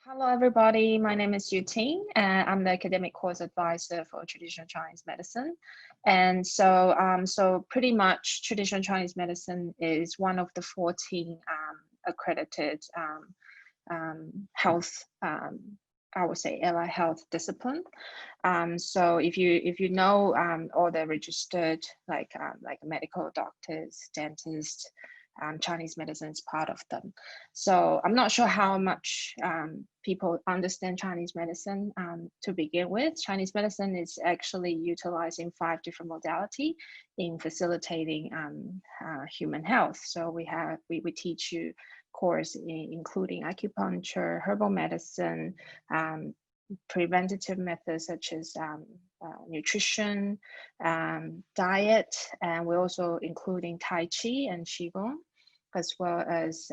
Hello, everybody. My name is Yu Ting, and I'm the academic course advisor for traditional Chinese medicine. And so pretty much traditional Chinese medicine is one of the 14 accredited health, I would say, allied health discipline. So if you know all the registered like medical doctors, dentists, Chinese medicine is part of them. So I'm not sure how much people understand Chinese medicine to begin with. Chinese medicine is actually utilizing 5 different modalities in facilitating human health. So we teach you course including acupuncture, herbal medicine, preventative methods such as nutrition, diet, and we're also including Tai Chi and Qigong, as well as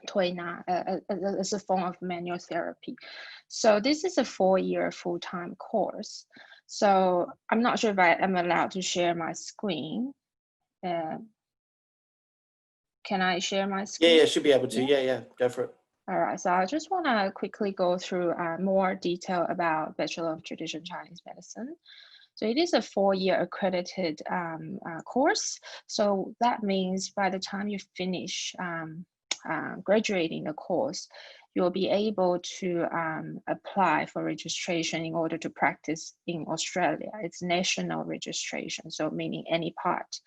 Tuina as a form of manual therapy. So this is a 4-year full-time course. So I'm not sure if I am allowed to share my screen. Can I share my screen? Yeah, should be able to. Yeah, go for it. All right, so I just want to quickly go through more detail about Bachelor of Traditional Chinese Medicine. So it is a 4-year accredited course. So that means by the time you finish graduating the course, you'll be able to apply for registration in order to practice in Australia. It's national registration, so meaning any part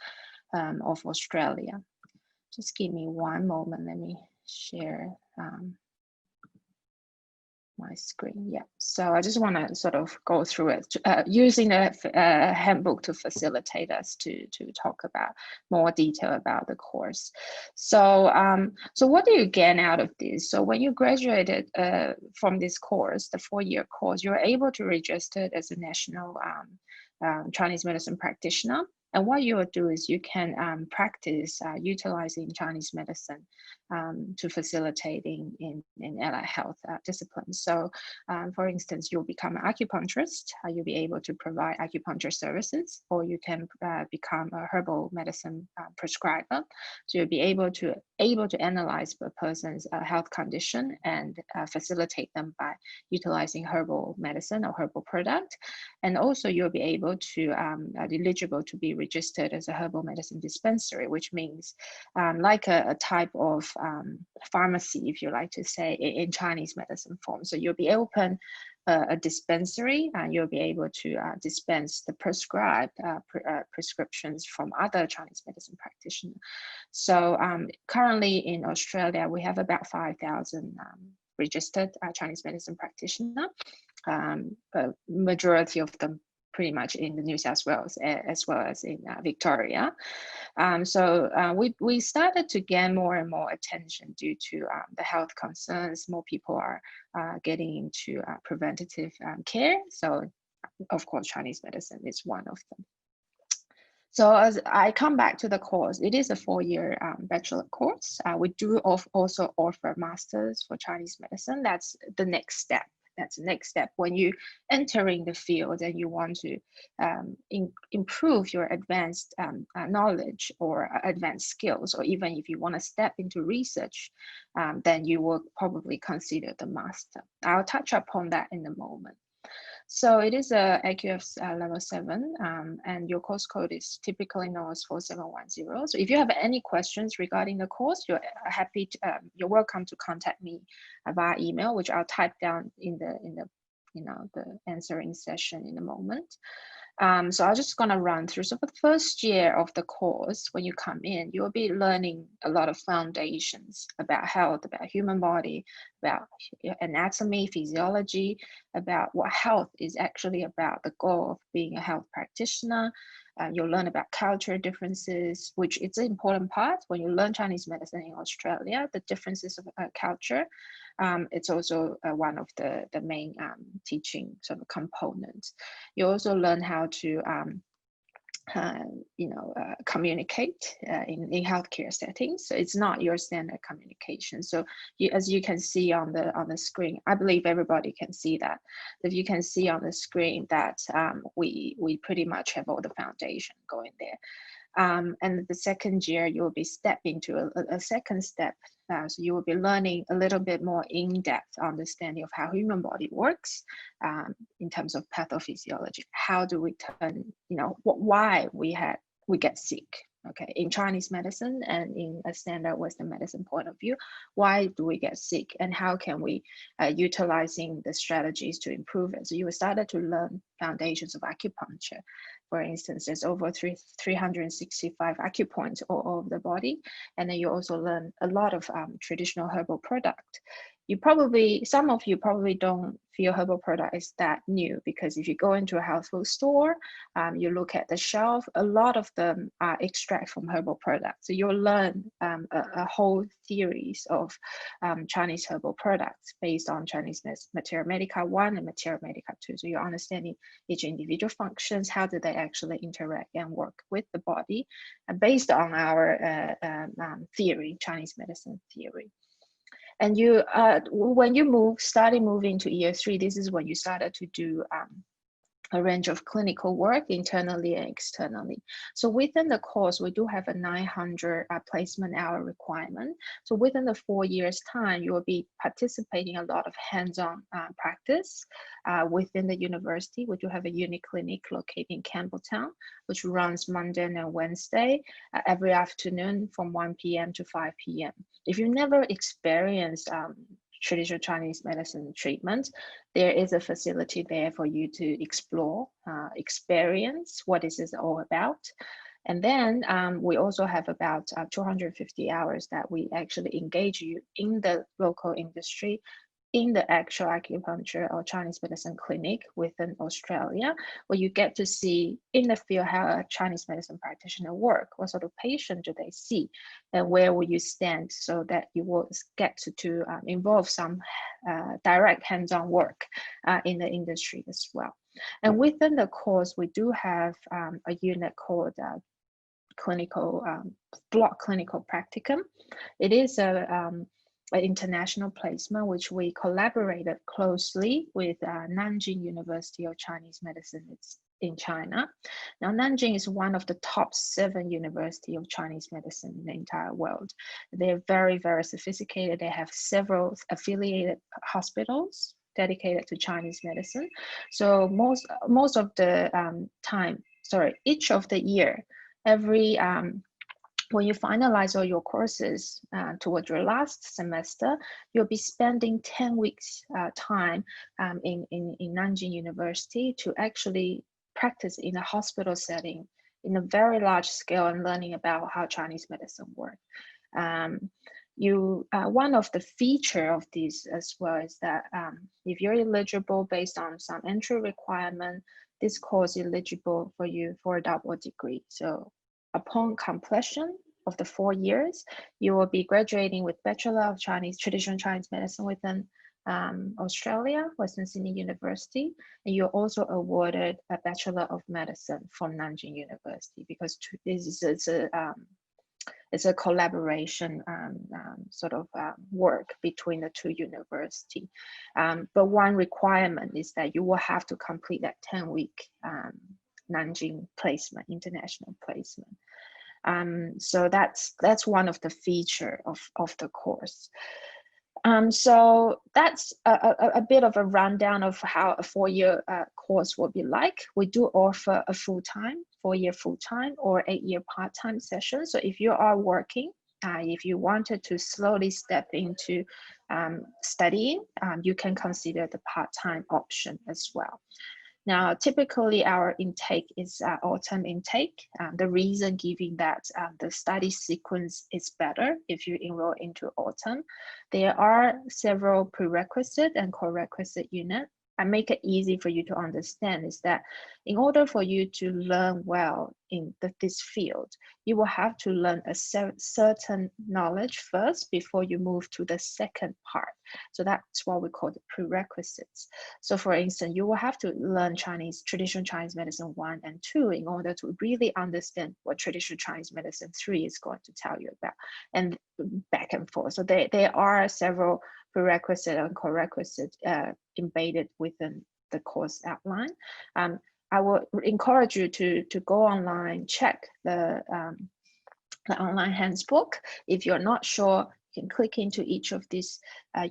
of Australia. Just give me one moment. Let me share my screen. Yeah, so I just want to sort of go through it using a handbook to facilitate us to talk about more detail about the course. So so what do you gain out of this? So when you graduated from this course, the 4-year course, you're able to register as a national Chinese medicine practitioner. And what you will do is you can practice utilizing Chinese medicine to facilitating in allied health disciplines. So for instance, you'll become an acupuncturist, you'll be able to provide acupuncture services, or you can become a herbal medicine prescriber. So you'll be able to analyze a person's health condition and facilitate them by utilizing herbal medicine or herbal product. And also you'll be able to eligible to be registered as a herbal medicine dispensary, which means like a type of pharmacy, if you like to say, in Chinese medicine form. So you'll be open a dispensary, and you'll be able to dispense the prescribed prescriptions from other Chinese medicine practitioners. So currently in Australia, we have about 5,000 registered Chinese medicine practitioners. Majority of them pretty much in the New South Wales as well as in Victoria. So we started to gain more and more attention due to the health concerns. More people are getting into preventative care. So of course, Chinese medicine is one of them. So as I come back to the course, it is a 4-year bachelor course. We do also offer masters for Chinese medicine. That's the next step. That's the next step when you entering the field and you want to improve your advanced knowledge or advanced skills, or even if you want to step into research, then you will probably consider the master. I'll touch upon that in a moment. So it is a AQF level 7, and your course code is typically known as 4710. So if you have any questions regarding the course, you're welcome to contact me via email, which I'll type down in the answering session in a moment. So I'm just going to run through. So for the first year of the course, when you come in, you'll be learning a lot of foundations about health, about human body, about anatomy, physiology, about what health is actually about, the goal of being a health practitioner. You'll learn about cultural differences, which is an important part when you learn Chinese medicine in Australia, the differences of culture. It's also one of the main teaching sort of components. You also learn how to communicate in healthcare settings. So it's not your standard communication. So as you can see on the screen, I believe everybody can see that. If you can see on the screen that we pretty much have all the foundation going there. And the second year, you'll be stepping to a second step So you will be learning a little bit more in-depth understanding of how human body works in terms of pathophysiology. How do we turn, why we get sick? Okay, in Chinese medicine and in a standard Western medicine point of view, why do we get sick, and how can we utilizing the strategies to improve it? So you started to learn foundations of acupuncture. For instance, there's over 365 acupoints all over the body, and then you also learn a lot of traditional herbal product. Some of you probably don't feel herbal product is that new, because if you go into a health food store, you look at the shelf, a lot of them are extract from herbal products. So you'll learn a whole series of Chinese herbal products based on Chinese Materia Medica 1 and Materia Medica 2. So you're understanding each individual functions, how do they actually interact and work with the body, based on our theory, Chinese medicine theory. And you, when you started moving to year 3, this is when you started to do a range of clinical work internally and externally. So within the course, we do have a 900 placement hour requirement. So within the 4 years time, you will be participating a lot of hands-on practice within the university. We do have a uni clinic located in Campbelltown, which runs Monday and Wednesday every afternoon from 1 p.m. to 5 p.m. If you never experienced traditional Chinese medicine treatment, there is a facility there for you to explore, experience what this is all about. And then we also have about 250 hours that we actually engage you in the local industry, in the actual acupuncture or Chinese medicine clinic within Australia, where you get to see in the field how a Chinese medicine practitioner work, what sort of patient do they see, and where will you stand, so that you will get to involve some direct hands-on work in the industry as well. And within the course, we do have a unit called block clinical practicum. It is an international placement, which we collaborated closely with Nanjing University of Chinese Medicine in China. Now, Nanjing is one of the top 7 universities of Chinese medicine in the entire world. They're very, very sophisticated. They have several affiliated hospitals dedicated to Chinese medicine. So most of the each of the year, every when you finalize all your courses towards your last semester, you'll be spending 10 weeks time in Nanjing University to actually practice in a hospital setting in a very large scale and learning about how Chinese medicine works. One of the feature of this as well is that if you're eligible based on some entry requirement, this course is eligible for you for a double degree. So upon completion of the 4 years, you will be graduating with Bachelor of Traditional Chinese Medicine within Australia, Western Sydney University, and you're also awarded a Bachelor of Medicine from Nanjing University, because this is it's a collaboration work between the two universities. But one requirement is that you will have to complete that 10-week Nanjing placement, international placement. So that's one of the feature of the course. So that's a bit of a rundown of how a 4-year course will be like. We do offer a full-time, 4-year full-time or 8-year part-time session. So if you are working, if you wanted to slowly step into studying, you can consider the part-time option as well. Now, typically our intake is autumn intake. The reason giving that the study sequence is better if you enroll into autumn. There are several prerequisite and co-requisite units. I make it easy for you to understand is that in order for you to learn well in this field, you will have to learn a certain knowledge first before you move to the second part. So that's what we call the prerequisites. So for instance, you will have to learn traditional Chinese medicine 1 and 2 in order to really understand what traditional Chinese medicine 3 is going to tell you about, and back and forth. So there are several prerequisite and co-requisite embedded within the course outline. I would encourage you to go online, check the online handbook. If you're not sure, can click into each of these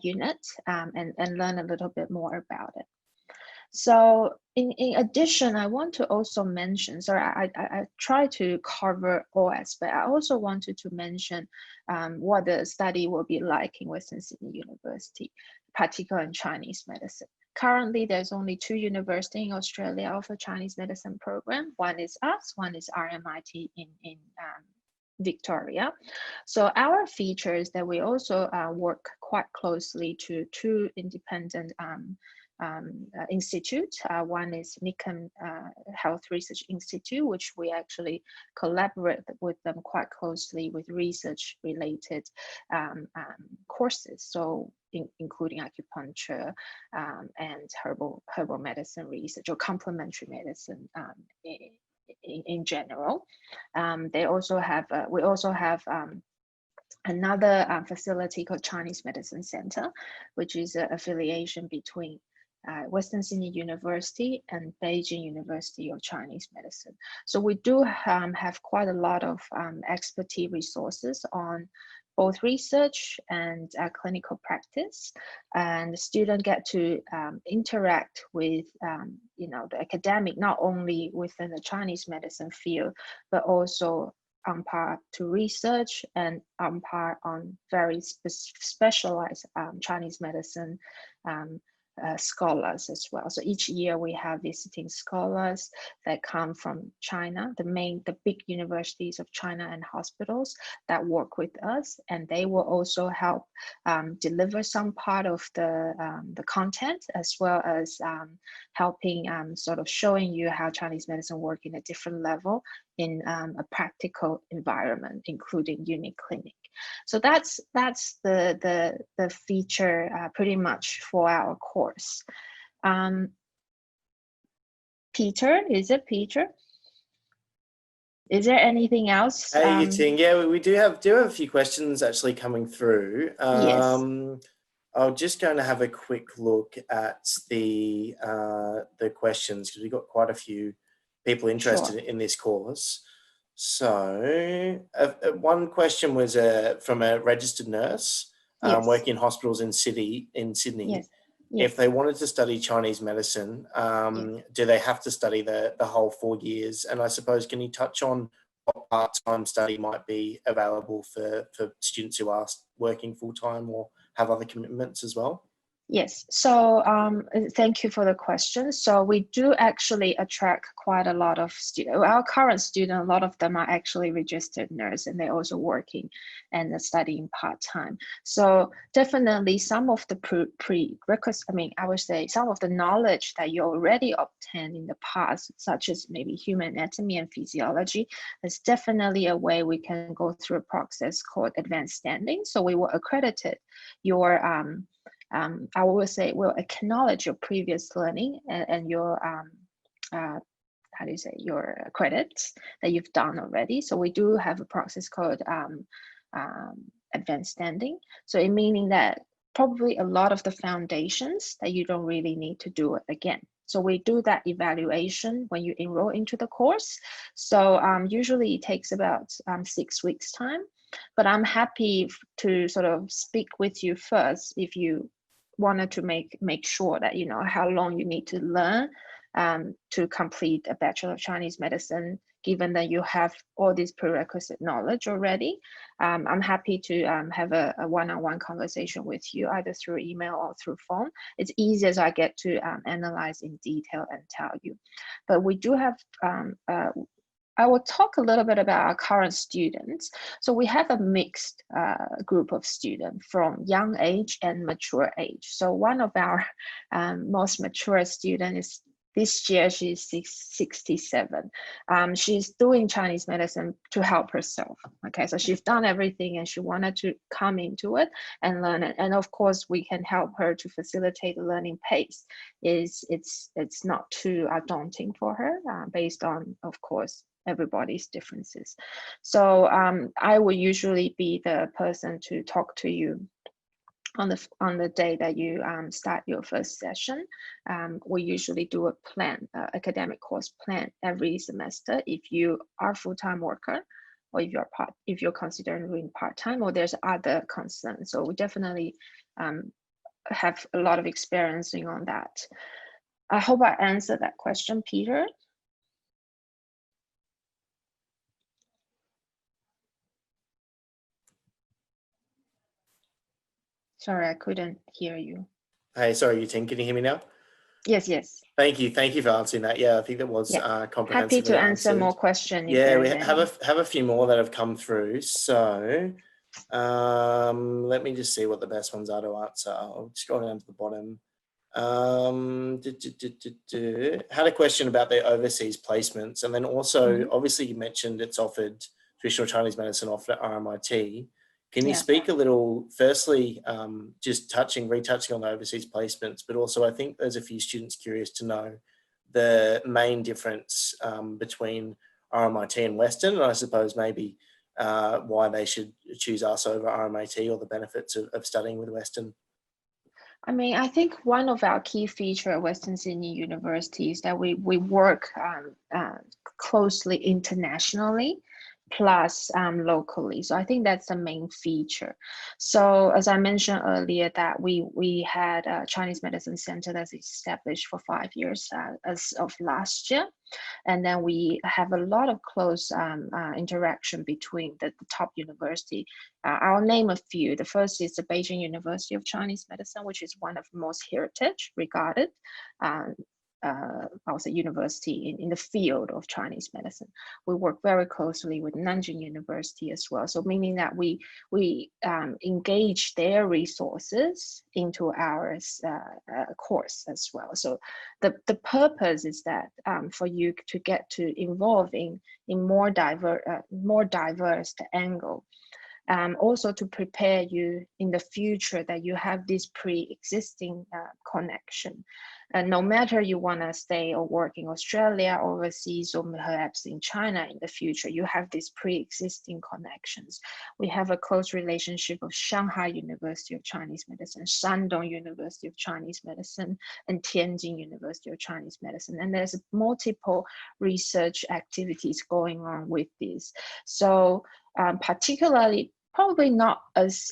units and learn a little bit more about it. So in addition, I want to also mention, sorry, I try to cover all aspects. I also wanted to mention what the study will be like in Western Sydney University, particularly in Chinese medicine. Currently, there's only 2 universities in Australia offer Chinese medicine program. One is us, one is RMIT in Victoria. So our feature is that we also work quite closely to 2 independent institute. One is Nikon Health Research Institute, which we actually collaborate with them quite closely with research related courses. So including acupuncture and herbal medicine research or complementary medicine in general. They also have, we also have another facility called Chinese Medicine Center, which is an affiliation between Western Sydney University and Beijing University of Chinese Medicine. So we do have quite a lot of expertise resources on both research and clinical practice, and the student get to interact with the academic, not only within the Chinese medicine field, but also on part to research and on part on very specialized Chinese medicine scholars as well. So each year we have visiting scholars that come from China, the big universities of China and hospitals that work with us, and they will also help deliver some part of the content, as well as helping sort of showing you how Chinese medicine work in a different level in a practical environment, including unit clinic. So that's the feature pretty much for our course. Peter, is it Peter? Is there anything else? Hey, Yiting. Yeah, we do have a few questions actually coming through. Yes. I'm just going to have a quick look at the questions, because we've got quite a few people interested in this course. So one question was from a registered nurse working in hospitals in Sydney. Yes. If they wanted to study Chinese medicine, do they have to study the whole 4 years? And I suppose, can you touch on what part-time study might be available for students who are working full-time or have other commitments as well? Yes, so thank you for the question. So we do actually attract quite a lot of students. Our current students, a lot of them are actually registered nurse, and they're also working and studying part-time. So definitely some of the prerequisites, I would say some of the knowledge that you already obtained in the past, such as maybe human anatomy and physiology, is definitely a way we can go through a process called advanced standing. So we will accredit your I will say will acknowledge your previous learning and your how do you say, your credits that you've done already. So we do have a process called advanced standing. So it meaning that probably a lot of the foundations that you don't really need to do it again. So we do that evaluation when you enroll into the course. So usually it takes about 6 weeks time, but I'm happy to sort of speak with you first if you wanted to make sure that you know how long you need to learn to complete a Bachelor of Chinese Medicine, given that you have all this prerequisite knowledge already. I'm happy to have a one-on-one conversation with you, either through email or through phone. It's easy as I get to analyze in detail and tell you. But we do have I will talk a little bit about our current students. So we have a mixed group of students from young age and mature age. So one of our most mature students is this year, she's 67. She's doing Chinese medicine to help herself. Okay, so she's done everything and she wanted to come into it and learn it. And of course, we can help her to facilitate the learning pace. It's not too daunting for her based on, of course, everybody's differences. So I will usually be the person to talk to you on the day that you start your first session. We usually do a plan, academic course plan every semester. If you are full-time worker or if you're considering doing part-time, or there's other concerns. So we definitely have a lot of experience on that. I hope I answered that question, Peter. Sorry, I couldn't hear you. Hey, sorry, Yuting, can you hear me now? Yes, yes. Thank you for answering that. Yeah, I think that was comprehensively Happy to answer answered. more questions. Yeah, we have a few more that have come through. So let me just see what the best ones are to answer. I'll scroll down to the bottom. Had a question about their overseas placements, and then also obviously you mentioned it's offered traditional Chinese medicine offered at RMIT. Can you speak a little, firstly, just retouching on the overseas placements, but also I think there's a few students curious to know the main difference between RMIT and Western, and I suppose maybe why they should choose us over RMIT, or the benefits of studying with Western. I mean, I think one of our key features at Western Sydney University is that we work closely internationally, plus locally. So I think that's the main feature. So as I mentioned earlier, that we had a Chinese Medicine Center that's established for 5 years as of last year. And then we have a lot of close interaction between the top university. I'll name a few. The first is the Beijing University of Chinese Medicine, which is one of the most heritage regarded I would say university in the field of Chinese medicine. We work very closely with Nanjing University as well. So meaning that we engage their resources into our course as well. So the purpose is that for you to get to involve in more diverse angle. Also to prepare you in the future that you have this pre-existing connection. And no matter you want to stay or work in Australia, overseas, or perhaps in China in the future, you have these pre-existing connections. We have a close relationship of Shanghai University of Chinese Medicine, Shandong University of Chinese Medicine, and Tianjin University of Chinese Medicine. And there's multiple research activities going on with this. So particularly, probably not as,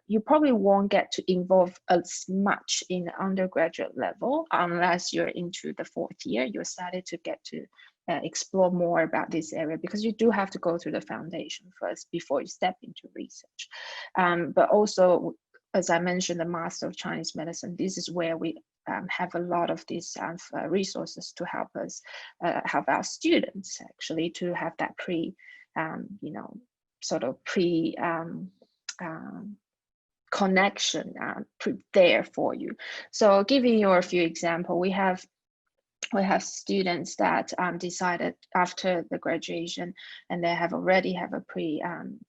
you probably won't get to involve as much in the undergraduate level unless you're into the 4th year, you started to get to explore more about this area, because you do have to go through the foundation first before you step into research. But also, as I mentioned, the Master of Chinese Medicine, this is where we have a lot of these resources to help us, help our students actually to have that sort of connection there for you. So giving you a few examples, we have students that decided after the graduation, and they already have a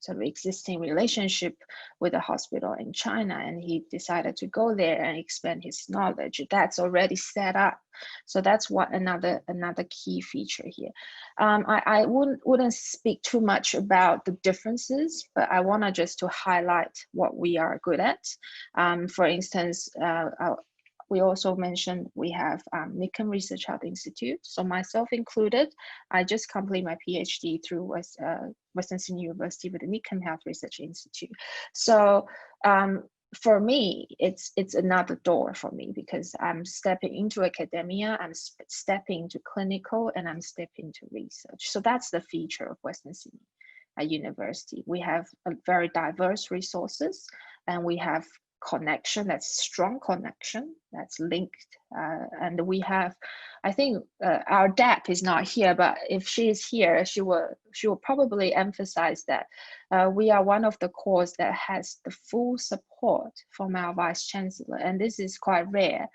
sort of existing relationship with a hospital in China, and he decided to go there and expand his knowledge. That's already set up. So that's what another key feature here. I wouldn't speak too much about the differences, but I want to just to highlight what we are good at. For instance, we also mentioned we have NICM Research Health Institute. So myself included, I just completed my PhD through Western Sydney University with the NICM Health Research Institute. So for me, it's another door for me, because I'm stepping into academia, I'm stepping into clinical, and I'm stepping into research. So that's the feature of Western Sydney University. We have a very diverse resources, and we have connection, that's strong connection, that's linked, and we have, I think our DAP is not here, but if she is here, she will probably emphasize that we are one of the courses that has the full support from our Vice Chancellor, and this is quite rare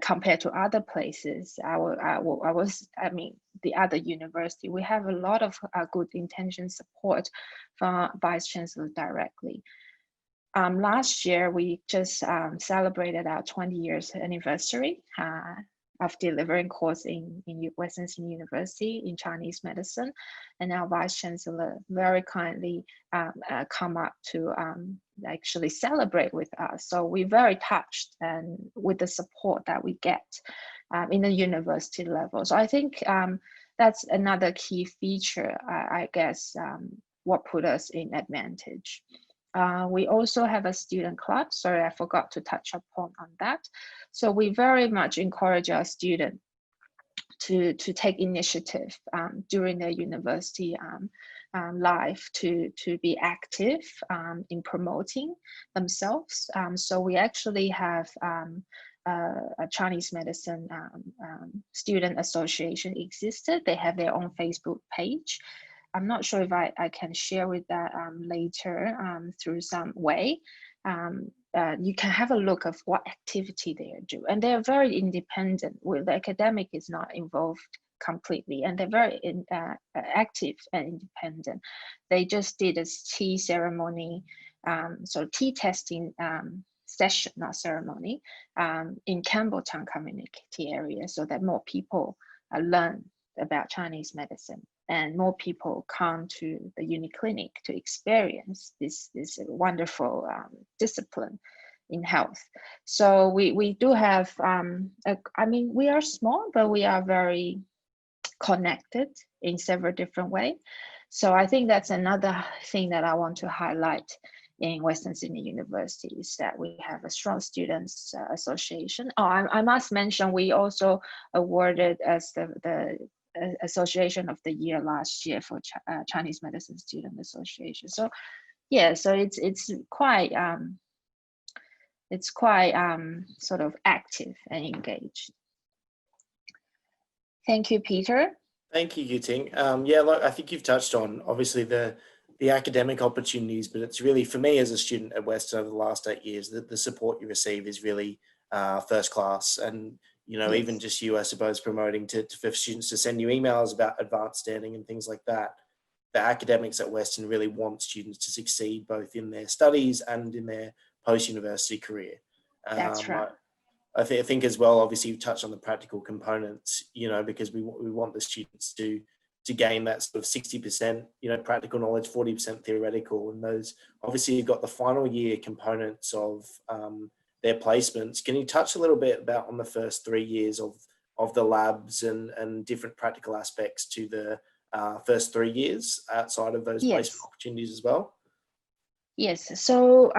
compared to other places. The other university, we have a lot of good intention support from Vice Chancellor directly. Last year, we just celebrated our 20 years anniversary of delivering course in Western Sydney University in Chinese medicine. And our Vice Chancellor very kindly come up to actually celebrate with us. So we're very touched and with the support that we get in the university level. So I think that's another key feature, I guess, what put us in advantage. We also have a student club. Sorry, I forgot to touch upon on that. So we very much encourage our students to take initiative during their university life to be active in promoting themselves. So we actually have a Chinese medicine student association existed. They have their own Facebook page. I'm not sure if I can share with that later through some way. You can have a look of what activity they are doing, and they're very independent. The academic is not involved completely, and they're very active and independent. They just did a tea ceremony, so tea testing session, not ceremony, in Campbelltown community area, so that more people learn about Chinese medicine and more people come to the Uniclinic to experience this wonderful discipline in health. So we do have, I mean, we are small, but we are very connected in several different ways. So I think that's another thing that I want to highlight in Western Sydney University is that we have a strong students association. Oh, I must mention, we also awarded as the Association of the Year last year for Chinese Medicine Student Association. So yeah, so it's quite sort of active and engaged. Thank you, Peter. Thank you, Yuting. Yeah, look, I think you've touched on obviously the academic opportunities, but it's really, for me as a student at Western over the last 8 years, the support you receive is really first class. And you know, yes, even just you, I suppose, promoting for students to send you emails about advanced standing and things like that. The academics at Western really want students to succeed both in their studies and in their post-university career. That's right. I think as well, obviously you touched on the practical components, you know, because we want the students to gain that sort of 60%, you know, practical knowledge, 40% theoretical. And those, obviously you've got the final year components of their placements. Can you touch a little bit about on the first 3 years of the labs and different practical aspects to the first 3 years outside of those placement opportunities as well? Yes, so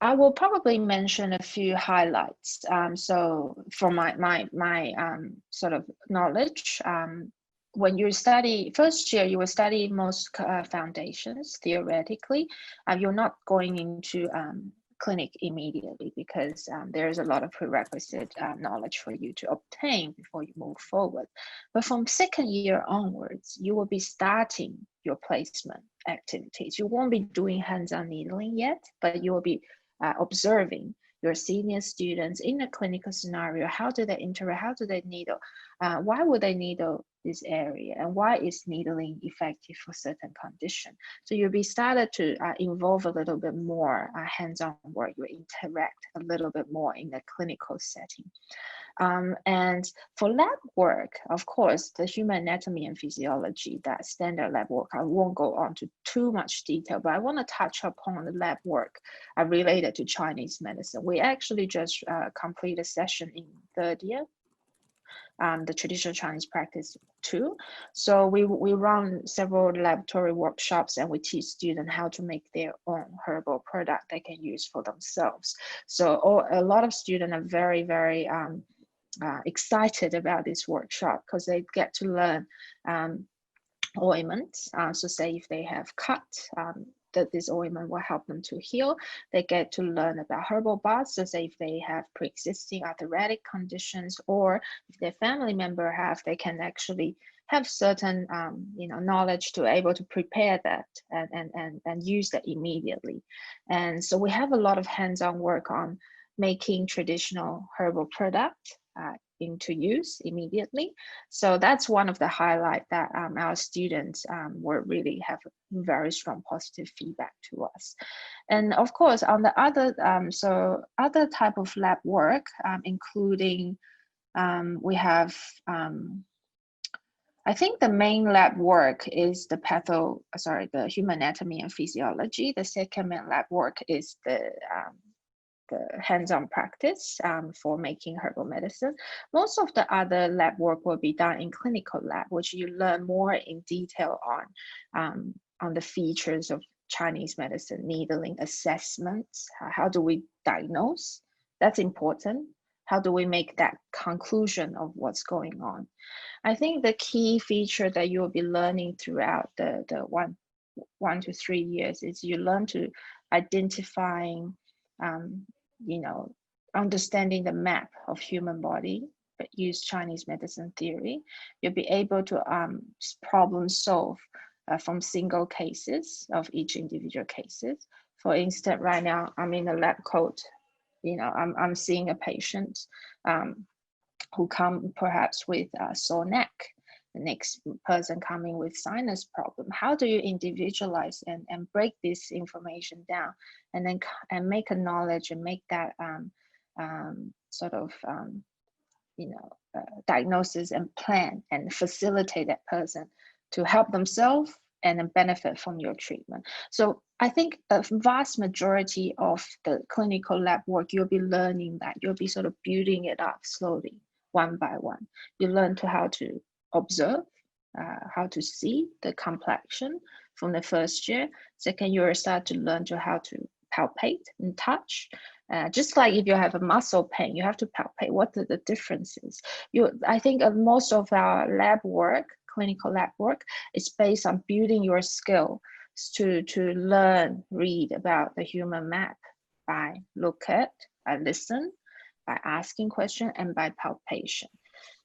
I will probably mention a few highlights. So from my sort of knowledge, when you study first year, you will study most foundations theoretically. You're not going into clinic immediately because there's a lot of prerequisite knowledge for you to obtain before you move forward. But from second year onwards, you will be starting your placement activities. You won't be doing hands-on needling yet, but you will be observing your senior students in a clinical scenario. How do they interact? How do they needle? Why would they needle this area? And why is needling effective for certain condition? So you'll be started to involve a little bit more hands-on work. You interact a little bit more in the clinical setting. And for lab work, of course, the human anatomy and physiology, that standard lab work, I won't go on to too much detail, but I want to touch upon the lab work related to Chinese medicine. We actually just completed a session in third year, the traditional Chinese practice 2. So we run several laboratory workshops and we teach students how to make their own herbal product they can use for themselves. So a lot of students are very, very excited about this workshop because they get to learn ointments. So say if they have cut, that this ointment will help them to heal. They get to learn about herbal baths. So say if they have pre-existing arthritic conditions, or if their family member have, they can actually have certain knowledge to able to prepare that and use that immediately. And so we have a lot of hands-on work on making traditional herbal product into use immediately. So that's one of the highlights that our students were really have very strong positive feedback to us. And of course, on the other, so other type of lab work, including we have, I think the main lab work is the human anatomy and physiology. The second main lab work is the hands-on practice for making herbal medicine. Most of the other lab work will be done in clinical lab, which you learn more in detail on the features of Chinese medicine, needling assessments. How do we diagnose? That's important. How do we make that conclusion of what's going on? I think the key feature that you'll be learning throughout the 1 to 3 years is you learn to identifying, understanding the map of human body, but use Chinese medicine theory. You'll be able to problem solve from single cases of each individual cases. For instance, right now I'm in a lab coat. I'm seeing a patient who come perhaps with a sore neck. The next person coming with sinus problem. How do you individualize and break this information down, and then make a knowledge and make that diagnosis and plan and facilitate that person to help themselves and then benefit from your treatment. So I think a vast majority of the clinical lab work, you'll be learning that. You'll be sort of building it up slowly, one by one. You learn how to observe, how to see the complexion from the first year. Second, you will start to learn how to palpate and touch. Just like if you have a muscle pain, you have to palpate what are the differences. I think most of our lab work, clinical lab work, is based on building your skill to learn, read about the human map by by listen, by asking questions, and by palpation.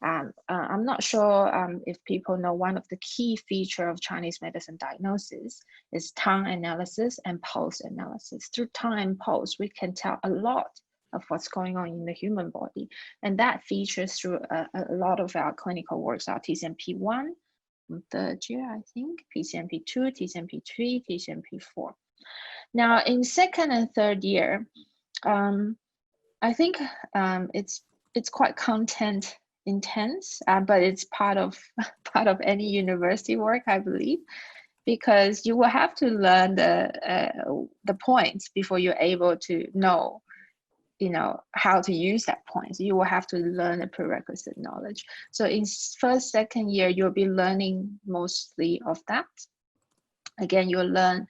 I'm not sure if people know one of the key features of Chinese medicine diagnosis is tongue analysis and pulse analysis. Through tongue and pulse, we can tell a lot of what's going on in the human body. And that features through a lot of our clinical works, our TCMP1, third year, I think, TCMP2, TCMP3, TCMP4. Now, in second and third year, I think it's quite content intense, but it's part of any university work, I believe, because you will have to learn the points before you're able to know how to use that point. So you will have to learn the prerequisite knowledge. So in first, second year, you'll be learning mostly of that. Again, you'll learn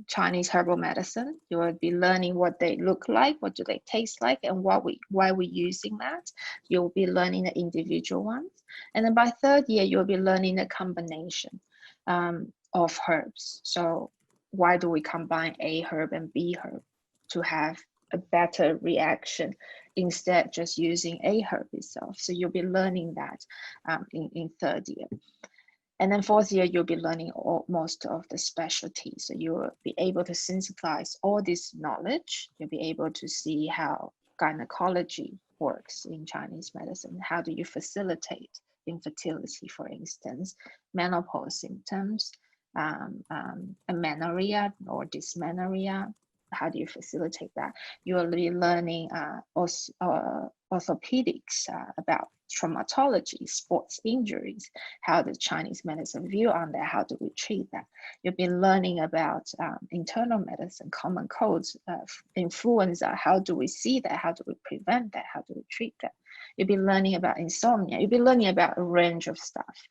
Chinese herbal medicine. You will be learning what they look like, what do they taste like, and why we're using that. You'll be learning the individual ones. And then by third year, you'll be learning the combination of herbs. So why do we combine A herb and B herb to have a better reaction instead just using A herb itself? So you'll be learning that in third year. And then fourth year, you'll be learning most of the specialties. So you will be able to synthesize all this knowledge. You'll be able to see how gynecology works in Chinese medicine. How do you facilitate infertility, for instance, menopause symptoms, amenorrhea or dysmenorrhea? How do you facilitate that? You will be learning orthopedics about traumatology, sports injuries, how the Chinese medicine view on that, how do we treat that? You'll be learning about internal medicine, common colds, influenza, how do we see that, how do we prevent that, how do we treat that? You'll be learning about insomnia, you'll be learning about a range of stuff.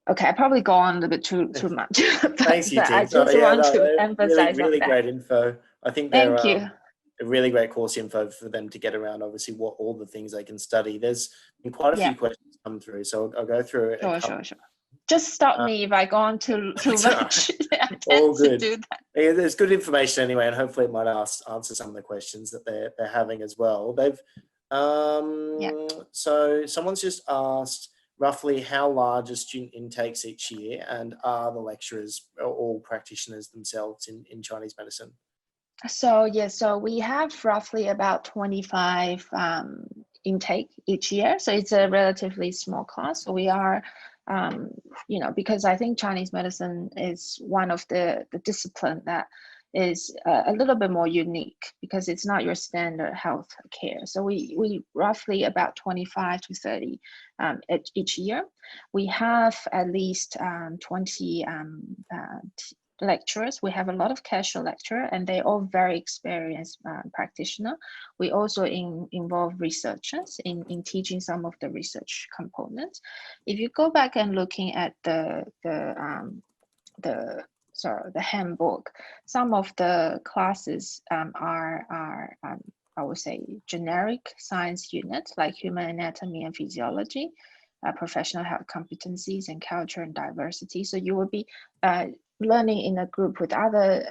Okay, I probably go on a little bit too much. Thanks, you, Ting. I just want to emphasize really on that. Great info. I think they're a really great course info for them to get around, obviously, what all the things they can study. There's been quite a few questions come through, so I'll go through it. Sure. Just stop me if I go on too much. I all good. to do that. Yeah, there's good information anyway, and hopefully it might answer some of the questions that they're having as well. So someone's just asked roughly how large are student intakes each year, and are the lecturers all practitioners themselves in Chinese medicine? So we have roughly about 25 intake each year. So it's a relatively small class. So we are, because I think Chinese medicine is one of the discipline that is a little bit more unique because it's not your standard health care. So we roughly about 25 to 30 each year. We have at least 20 lecturers. We have a lot of casual lecturer, and they're all very experienced practitioner. We also involve researchers in teaching some of the research components. If you go back and looking at the handbook, some of the classes are I would say generic science units like human anatomy and physiology, professional health competencies, and culture and diversity. So you will be learning in a group with other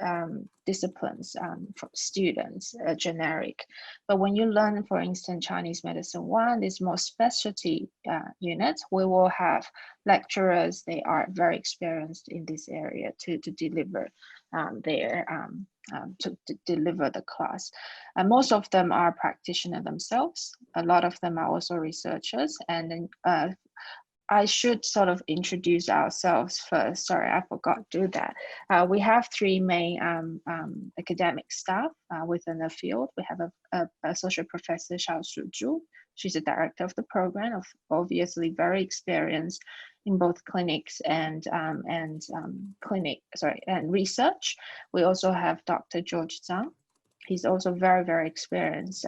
disciplines for students, generic. But when you learn, for instance, Chinese medicine 1, this more specialty units, we will have lecturers. They are very experienced in this area to deliver to deliver the class. And most of them are practitioners themselves. A lot of them are also researchers. And then I should sort of introduce ourselves first. Sorry, I forgot to do that. We have 3 main academic staff within the field. We have a associate professor, Xiaoshu Zhu. She's the director of the program, obviously very experienced in both clinics and research. We also have Dr. George Zhang. He's also very, very experienced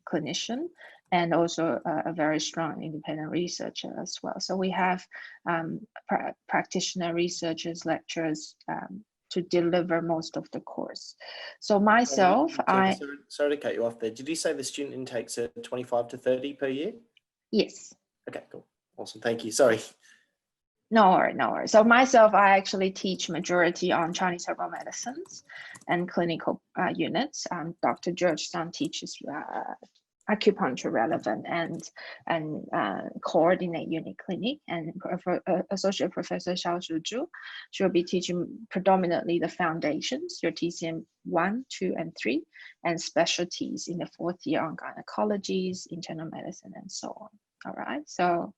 clinician, and also a very strong independent researcher as well. So we have practitioner researchers, lecturers to deliver most of the course. So myself, Sorry to cut you off there. Did you say the student intakes are 25 to 30 per year? Yes. Okay, cool. Awesome. Thank you. Sorry. No worry. So myself, I actually teach majority on Chinese herbal medicines and clinical units. Dr. George Zhang teaches acupuncture relevant and coordinate unit clinic, and Associate Professor Xiaoshu Zhu, she'll be teaching predominantly the foundations, your TCM 1, 2, and 3, and specialties in the 4th year on gynecologies, internal medicine, and so on. All right, so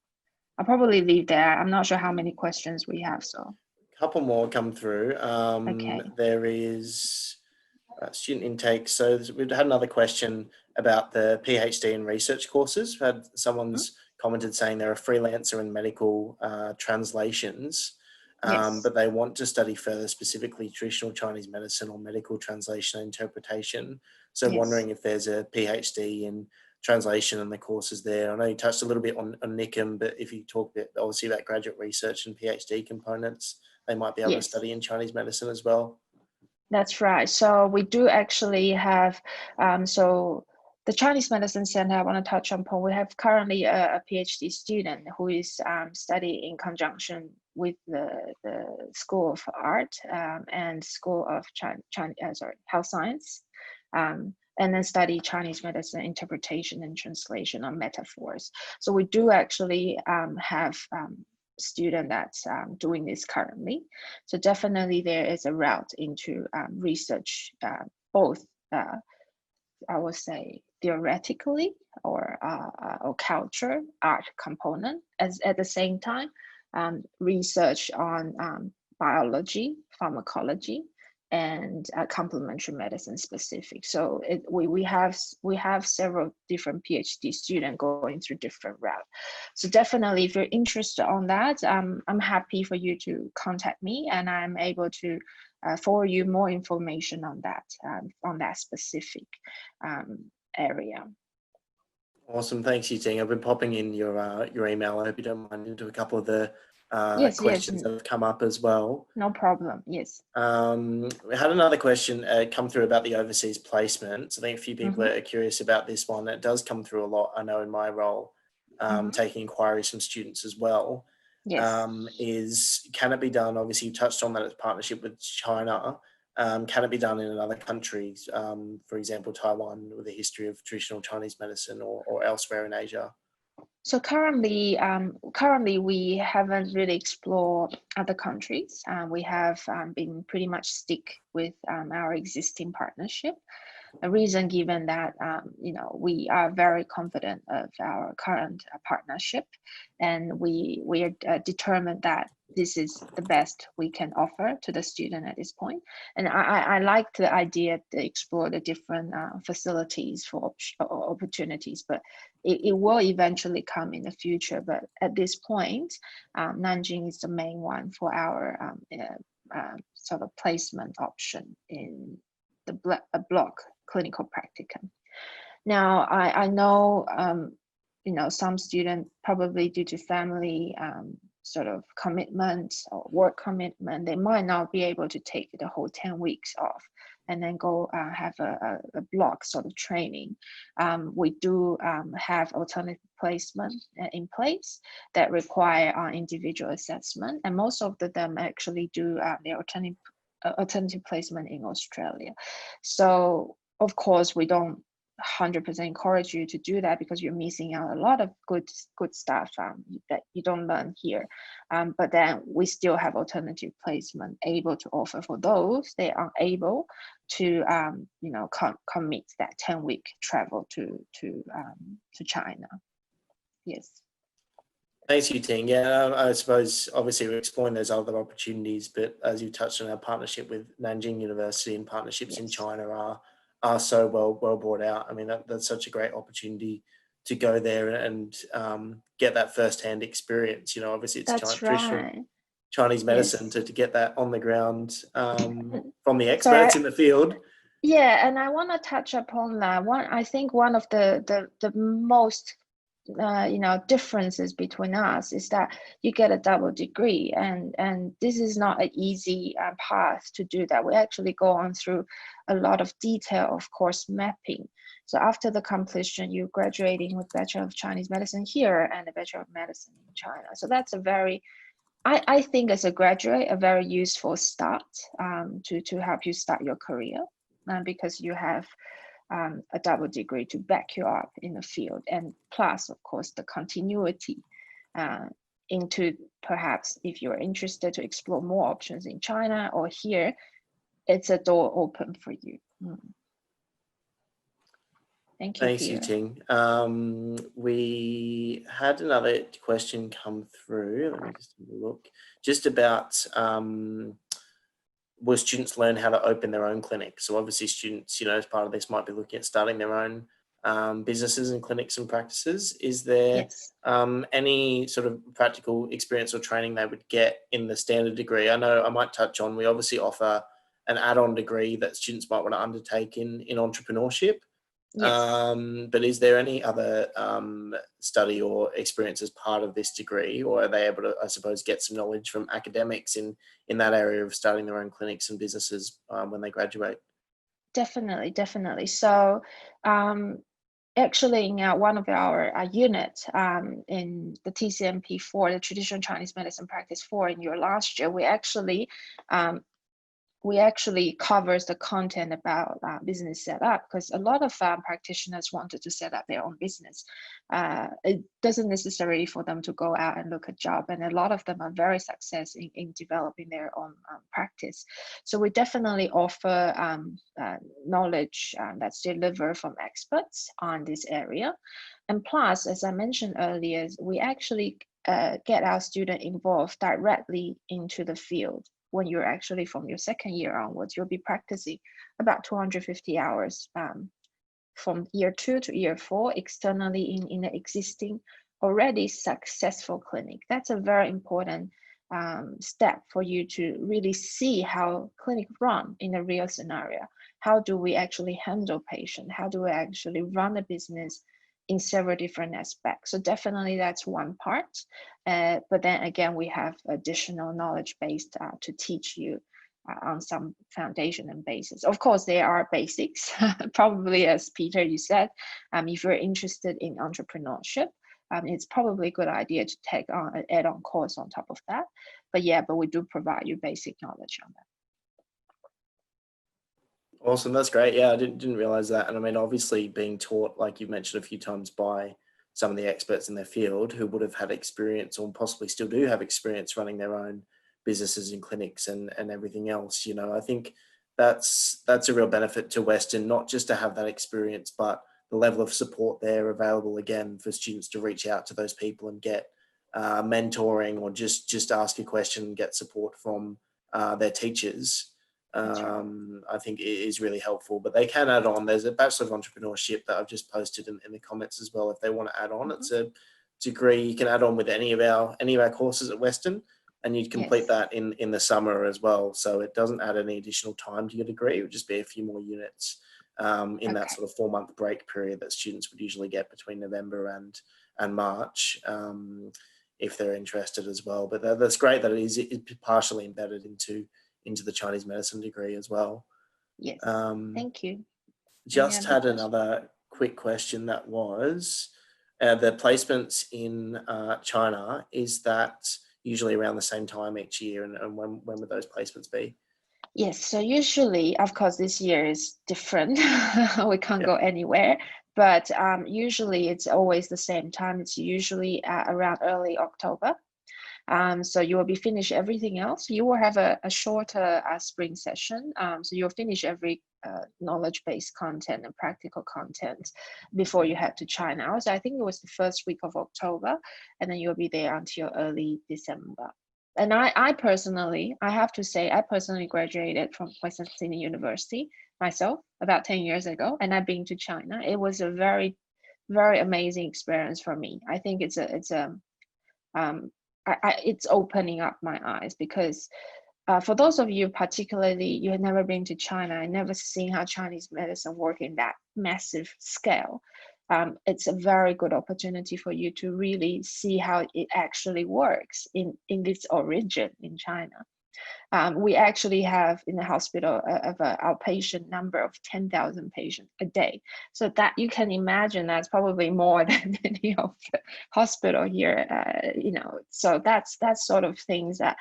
I'll probably leave there. I'm not sure how many questions we have, so. A couple more come through. Okay. There is student intake. So we've had another question about the PhD and research courses. We've had someone's commented saying they're a freelancer in medical translations, Yes. but they want to study further, specifically traditional Chinese medicine or medical translation and interpretation. So Yes. wondering if there's a PhD in translation and the courses there. I know you touched a little bit on NICM, but if you talk a bit obviously about graduate research and PhD components, they might be able to study in Chinese medicine as well. That's right. So we do actually have, so the Chinese Medicine Center, I want to touch on, we have currently a PhD student who is studying in conjunction with the School of Art and School of Health Science, and then study Chinese medicine interpretation and translation on metaphors. So we do actually have student that's doing this currently. So definitely there is a route into research, both I would say theoretically or culture, art component, as at the same time, research on biology, pharmacology, and complementary medicine specific. So we have several different PhD students going through different routes. So definitely, if you're interested on that, I'm happy for you to contact me, and I'm able to forward you more information on that specific area. Awesome, thanks, Yiting. I've been popping in your email. I hope you don't mind into a couple of the questions that have come up as well. No problem. Yes. We had another question come through about the overseas placements. I think a few people are curious about this one. It does come through a lot. I know in my role, taking inquiries from students as well. Yes. Can it be done? Obviously, you touched on that as partnership with China. Can it be done in another countries, for example, Taiwan, with a history of traditional Chinese medicine, or elsewhere in Asia? So currently we haven't really explored other countries. We have been pretty much stick with our existing partnership. A reason given that we are very confident of our current partnership, and we are determined that this is the best we can offer to the student at this point. And I like the idea to explore the different facilities for opportunities, but it will eventually come in the future. But at this point, Nanjing is the main one for our sort of placement option in the block clinical practicum. Now, I know, some students probably due to family sort of commitment or work commitment, they might not be able to take the whole 10 weeks off and then go have a block sort of training. We do have alternative placement in place that require individual assessment, and most of them actually do their alternative placement in Australia. So of course we don't 100% encourage you to do that, because you're missing out a lot of good stuff that you don't learn here. But then we still have alternative placement able to offer for those they are able to commit that 10-week travel to China. Yes. Thanks, Yuting. Yeah, I suppose obviously we're exploring those other opportunities, but as you touched on, our partnership with Nanjing University and partnerships in China are so well brought out. I mean, that's such a great opportunity to go there and get that firsthand experience. Obviously it's traditional Chinese medicine, to get that on the ground from the experts in the field. Yeah, and I want to touch upon that. I think one of the most differences between us is that you get a double degree, and this is not an easy path to do that. We actually go on through a lot of detail of course mapping. So after the completion, you're graduating with Bachelor of Chinese Medicine here and a Bachelor of Medicine in China. So that's a very, I think as a graduate, a very useful start to help you start your career, because you have a double degree to back you up in the field, and plus of course the continuity into perhaps if you're interested to explore more options in China or here, it's a door open for you. Thank you. Thanks, Yuting. We had another question come through. Let me just have a look. Just about will students learn how to open their own clinic? So obviously students, as part of this, might be looking at starting their own businesses and clinics and practices. Is there any sort of practical experience or training they would get in the standard degree? I know I might touch on, we obviously offer an add-on degree that students might want to undertake in entrepreneurship. But is there any other study or experience as part of this degree, or are they able to, I suppose, get some knowledge from academics in that area of starting their own clinics and businesses when they graduate? Definitely. So actually in one of our units in the TCMP4, the Traditional Chinese Medicine Practice 4 in your last year, we actually covers the content about business setup, because a lot of practitioners wanted to set up their own business. It doesn't necessarily for them to go out and look a job, and a lot of them are very successful in developing their own practice. So we definitely offer knowledge that's delivered from experts on this area. And plus, as I mentioned earlier, we actually get our student involved directly into the field. When you're actually from your second year onwards, you'll be practicing about 250 hours from year 2 to year 4 externally in the existing already successful clinic. That's a very important step for you to really see how clinic run in a real scenario. How do we actually handle patient? How do we actually run a business in several different aspects? So definitely that's one part. But then again, we have additional knowledge base to teach you on some foundation and basis. Of course, there are basics, probably as Peter, you said, if you're interested in entrepreneurship, it's probably a good idea to take on an add-on course on top of that. But we do provide you basic knowledge on that. Awesome, that's great. Yeah, I didn't realize that. And I mean, obviously being taught, like you've mentioned a few times, by some of the experts in their field who would have had experience or possibly still do have experience running their own businesses and clinics and everything else. I think that's a real benefit to Western, not just to have that experience, but the level of support there available again for students to reach out to those people and get mentoring, or just ask a question and get support from their teachers. I think it is really helpful. But they can add on. There's a Bachelor of Entrepreneurship that I've just posted in the comments as well. If they want to add on, it's a degree you can add on with any of our courses at Western. and you'd complete Yes. that in the summer as well. So it doesn't add any additional time to your degree. It would just be a few more units in that Okay. sort of 4-month break period that students would usually get between November and March, if they're interested as well. But that's great that it is partially embedded into the Chinese medicine degree as well. Yes. Thank you. Just Any other had questions? another quick question, that was the placements in China, is that usually around the same time each year, and when would those placements be? Yes, so usually, of course, this year is different. We can't Yeah. go anywhere, but usually it's always the same time. It's usually around early October. So you will be finished everything else. You will have a shorter spring session. So you'll finish every knowledge-based content and practical content before you head to China. So I think it was the first week of October, and then you'll be there until early December. And I personally, I have to say, I personally graduated from Western Sydney University myself about 10 years ago, and I've been to China. It was a very, very amazing experience for me. I think it's opening up my eyes, because for those of you, particularly, you have never been to China and never seen how Chinese medicine work in that massive scale. It's a very good opportunity for you to really see how it actually works in its origin in China. We actually have in the hospital of an outpatient number of 10,000 patients a day. So that you can imagine that's probably more than any of the hospital here, so that's sort of things that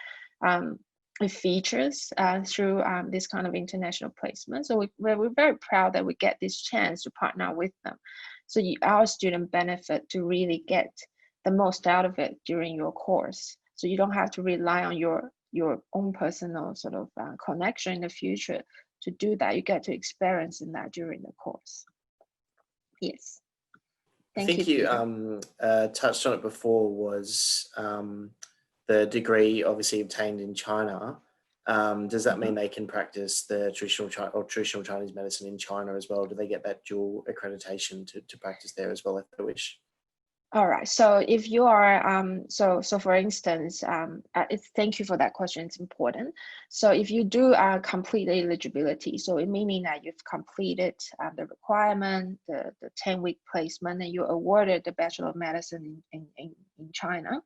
it features through this kind of international placement. So we're very proud that we get this chance to partner with them. So our student benefit to really get the most out of it during your course. So you don't have to rely on your own personal sort of connection in the future to do that. You get to experience in that during the course. Yes. I Thank you, think you Peter. touched on it before, was the degree obviously obtained in China. Does that mean they can practice the traditional Chinese medicine in China as well? Do they get that dual accreditation to practice there as well if they wish? All right. So if you are, so for instance, thank you for that question. It's important. So if you do complete the eligibility, so it meaning that you've completed the requirement, the 10-week placement, and you're awarded the Bachelor of Medicine in China.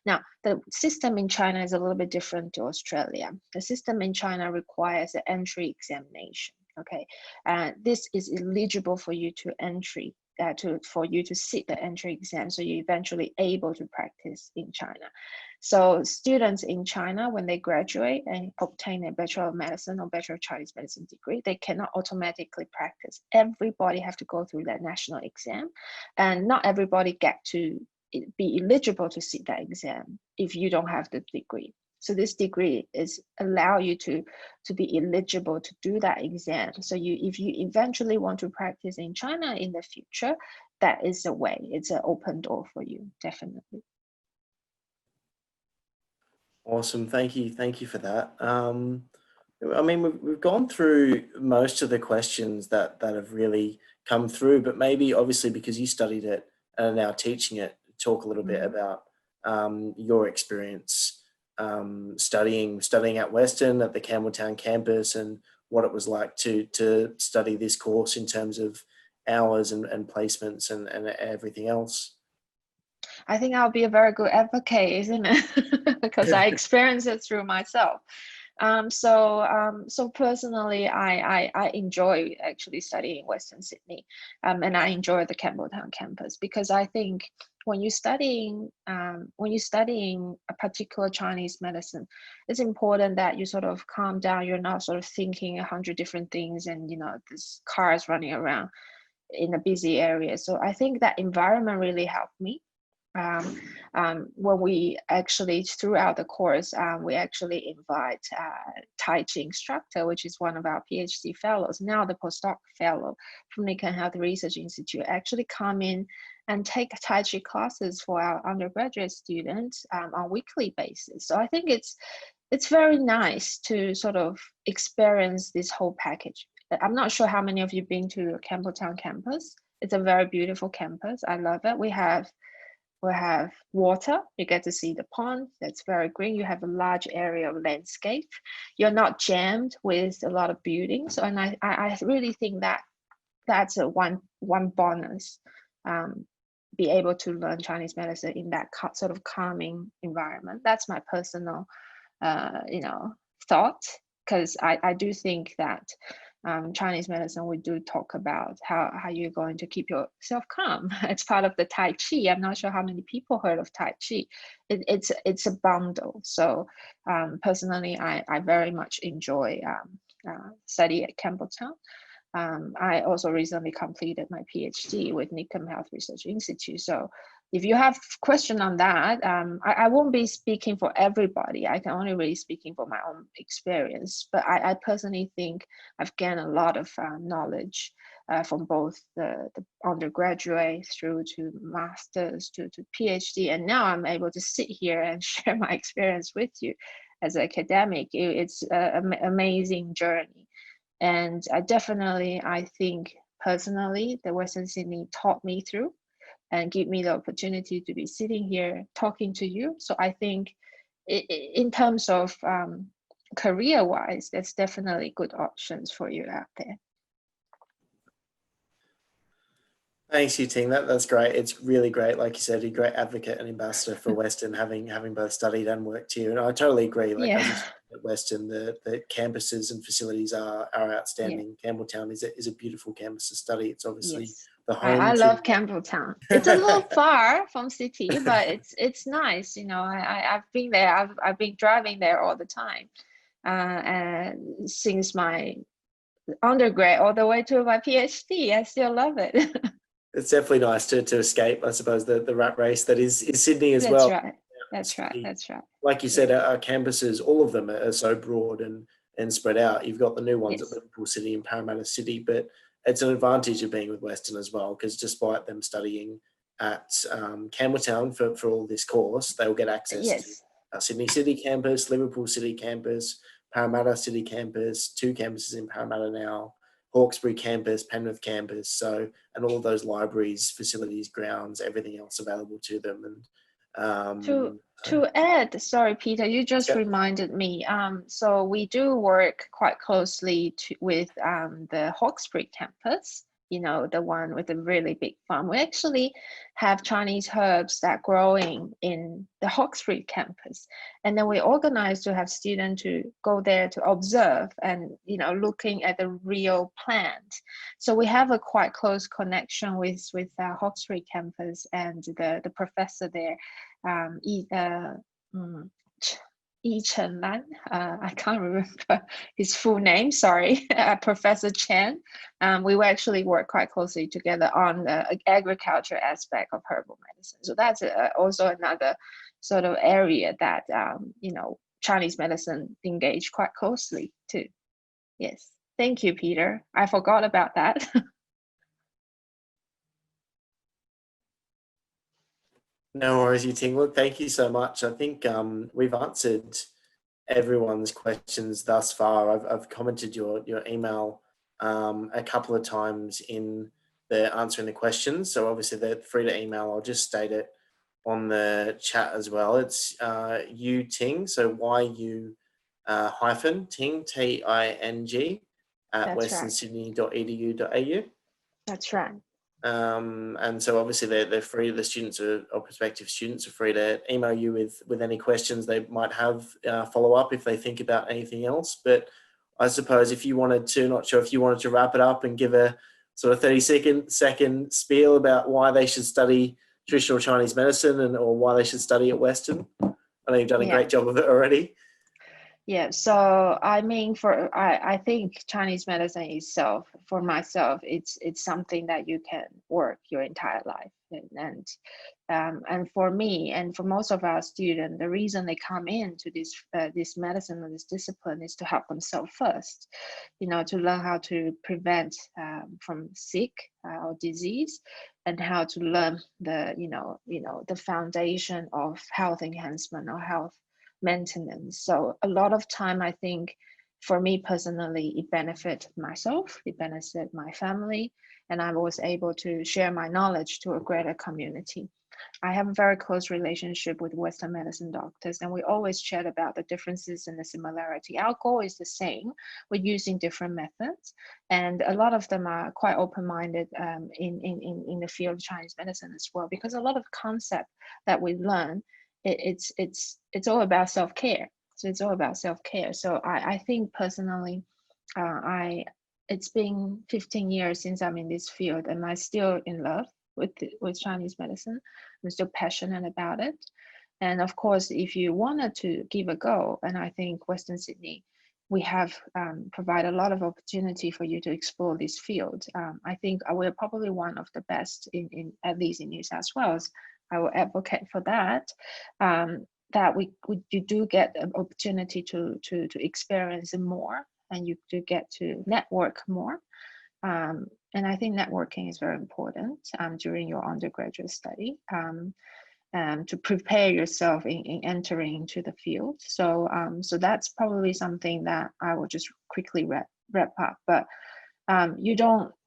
Now, the system in China is a little bit different to Australia. The system in China requires an entry examination. Okay, this is eligible for you to entry. For you to sit the entry exam, so you're eventually able to practice in China. So students in China, when they graduate and obtain a Bachelor of Medicine or Bachelor of Chinese Medicine degree, they cannot automatically practice. Everybody have to go through that national exam, and not everybody get to be eligible to sit that exam if you don't have the degree. So this degree is allow you to be eligible to do that exam. So if you eventually want to practice in China in the future, that is a way. It's an open door for you, definitely. Awesome, thank you for that. I mean, we've gone through most of the questions that have really come through, but maybe obviously because you studied it and are now teaching it, talk a little bit about your experience studying at Western at the Campbelltown campus, and what it was like to study this course in terms of hours and placements and everything else. I think I'll be a very good advocate, isn't it? Because I experienced it through myself. So personally, I enjoy actually studying Western Sydney, and I enjoy the Campbelltown campus, because I think when you're studying a particular Chinese medicine, it's important that you sort of calm down. You're not sort of thinking 100 different things, and there's cars running around in a busy area. So I think that environment really helped me. When we actually, throughout the course, we actually invite Tai Chi instructor, which is one of our PhD fellows, now the postdoc fellow from Lincoln Health Research Institute, actually come in and take Tai Chi classes for our undergraduate students on a weekly basis. So I think it's very nice to sort of experience this whole package. I'm not sure how many of you been to Campbelltown campus. It's a very beautiful campus. I love it. We have will have water. You get to see the pond that's very green. You have a large area of landscape. You're not jammed with a lot of buildings. And I really think that that's a one bonus. Be able to learn Chinese medicine in that sort of calming environment. That's my personal, thought, because I do think that Chinese medicine, we do talk about how you're going to keep yourself calm. It's part of the Tai Chi. I'm not sure how many people heard of Tai Chi. It's a bundle. So personally, I very much enjoy study at Campbelltown. I also recently completed my PhD with Nickham Health Research Institute. So if you have question on that, I won't be speaking for everybody. I can only really speaking for my own experience. But I personally think I've gained a lot of knowledge from both the undergraduate through to master's to PhD. And now I'm able to sit here and share my experience with you as an academic. It's an amazing journey. And I think personally, the Western Sydney taught me through and give me the opportunity to be sitting here talking to you. So I think in terms of career-wise, there's definitely good options for you out there. Thanks, Yu-Ting. That's great. It's really great. Like you said, you're a great advocate and ambassador for Western, having both studied and worked here. And I totally agree. Like Yeah. as you said, at Western, the campuses and facilities are outstanding. Yeah. Campbelltown is a beautiful campus to study. It's obviously the home. I love Campbelltown. It's a little far from city, but it's nice. I've been there. I've been driving there all the time, and since my undergrad all the way to my PhD, I still love it. It's definitely nice to escape, I suppose, the rat race that is Sydney as That's well. Right. That's right. That's right. Like you said, our campuses, all of them are so broad and spread out. You've got the new ones at Liverpool City and Parramatta City, but it's an advantage of being with Western as well, because despite them studying at Campbelltown for all this course, they will get access to our Sydney City campus, Liverpool City campus, Parramatta City campus, 2 campuses in Parramatta now, Hawkesbury campus, Penrith campus, and all of those libraries, facilities, grounds, everything else available to them. And to add, sorry, Peter, you just reminded me. So we do work quite closely with the Hawkesbury campus. The one with the really big farm. We actually have Chinese herbs that growing in the Hawkesbury campus. And then we organize to have students to go there to observe and, looking at the real plant. So we have a quite close connection with Hawkesbury campus and the professor there, Yi Chen Lan, I can't remember his full name, sorry, Professor Chen. We will actually work quite closely together on the agriculture aspect of herbal medicine. So that's also another sort of area that, Chinese medicine engage quite closely too. Yes, thank you, Peter. I forgot about that. No worries, Yu-Ting. Look, thank you so much. I think we've answered everyone's questions thus far. I've commented your email a couple of times in the answering the questions. So obviously they're free to email. I'll just state it on the chat as well. It's Yu-Ting, so YU hyphen Ting, TING at westernsydney.edu.au. That's right. And so obviously they're free. The students or prospective students are free to email you with any questions they might have, follow up if they think about anything else. But I suppose if you wanted to, not sure if you wanted to wrap it up and give a sort of 30-second spiel about why they should study traditional Chinese medicine or why they should study at Western. I know you've done a great job of it already. Yeah, so I mean, I think Chinese medicine itself, for myself, it's something that you can work your entire life, and for me and for most of our students, the reason they come into this medicine and this discipline is to help themselves first, to learn how to prevent from sick or disease, and how to learn the foundation of health enhancement or health maintenance. So a lot of time, I think, for me personally, it benefited myself, it benefited my family, and I was able to share my knowledge to a greater community. I have a very close relationship with Western medicine doctors, and we always chat about the differences and the similarity. Our goal is the same. We're using different methods, and a lot of them are quite open-minded in the field of Chinese medicine as well, because a lot of concept that we learn, it's all about self-care. So it's all about self-care. So I think personally, it's been 15 years since I'm in this field, and I'm still in love with Chinese medicine. I'm still passionate about it. And of course, if you wanted to give a go, and I think Western Sydney, we have provide a lot of opportunity for you to explore this field. I think we're probably one of the best in at least in New South Wales. I will advocate for that. That you do get an opportunity to experience more, and you do get to network more. And I think networking is very important during your undergraduate study to prepare yourself in entering into the field. So so that's probably something that I will just quickly wrap up. But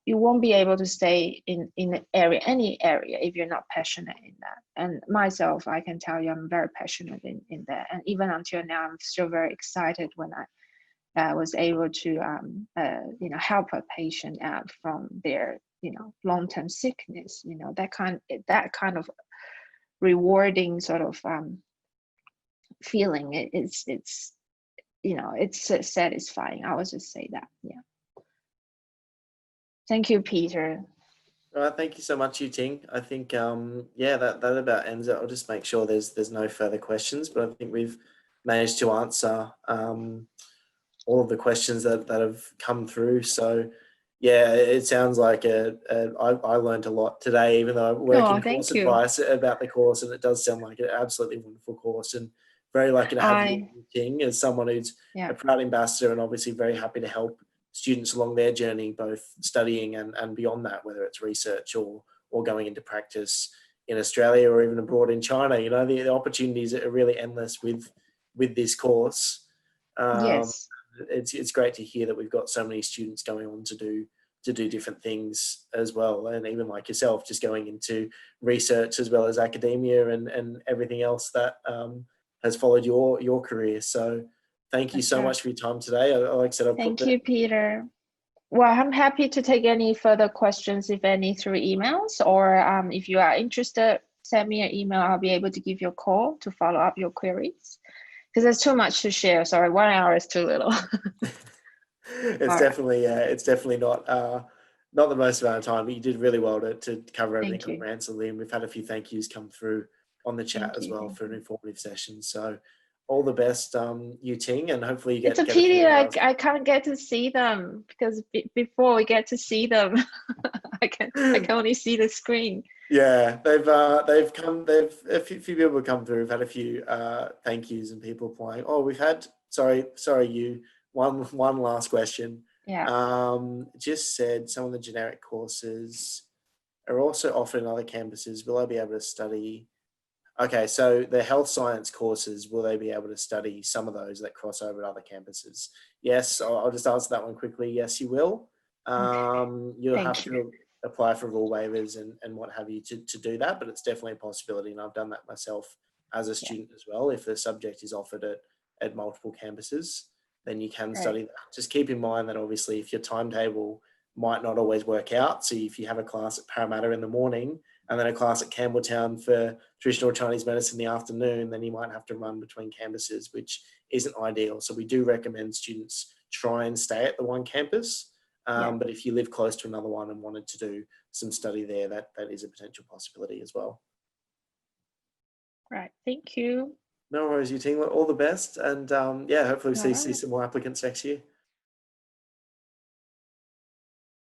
you won't be able to stay in any area if you're not passionate in that. And myself, I can tell you, I'm very passionate in that. And even until now, I'm still very excited when I was able to help a patient out from their long-term sickness. That kind of rewarding sort of feeling. It's satisfying. I would just say that. Yeah. Thank you, Peter. All right, thank you so much, Yuting. I think that about ends it. I'll just make sure there's no further questions, but I think we've managed to answer all of the questions that have come through. So yeah, it sounds like I learned a lot today, even though I work in course advice about the course, and it does sound like an absolutely wonderful course, and very lucky to have you, Ting, as someone who's a proud ambassador, and obviously very happy to help students along their journey, both studying and beyond that, whether it's research or going into practice in Australia or even abroad in China. The opportunities are really endless with this course. Yes. It's great to hear that we've got so many students going on to do different things as well, and even like yourself, just going into research as well as academia and everything else that has followed your career. So thank you so much for your time today. Like I said, thank you, Peter. Well, I'm happy to take any further questions, if any, through emails, or if you are interested, send me an email. I'll be able to give you a call to follow up your queries, because there's too much to share. Sorry, 1 hour is too little. It's definitely not the most amount of time, but you did really well to cover everything comprehensively. And we've had a few thank yous come through on the chat as well for an informative session. So all the best, Yuting, and hopefully you get. It's a pity I can't get to see them, because before we get to see them, I can only see the screen. Yeah, they've come. A few people come through. We've had a few thank yous and people applying. Oh, we've had sorry you. One last question. Yeah. Just said some of the generic courses are also offered in other campuses. Will I be able to study? Okay, so the health science courses, will they be able to study some of those that cross over at other campuses? Yes, I'll just answer that one quickly. Yes, you will. You'll have to apply for rule waivers and what have you to do that, but it's definitely a possibility, and I've done that myself as a student as well. If the subject is offered at multiple campuses, then you can study that. Just keep in mind that obviously if your timetable might not always work out, so if you have a class at Parramatta in the morning and then a class at Campbelltown for traditional Chinese medicine in the afternoon, then you might have to run between campuses, which isn't ideal. So we do recommend students try and stay at the one campus. But if you live close to another one and wanted to do some study there, that is a potential possibility as well. Right. Thank you. No worries, Yuting. All the best. And hopefully we see some more applicants next year.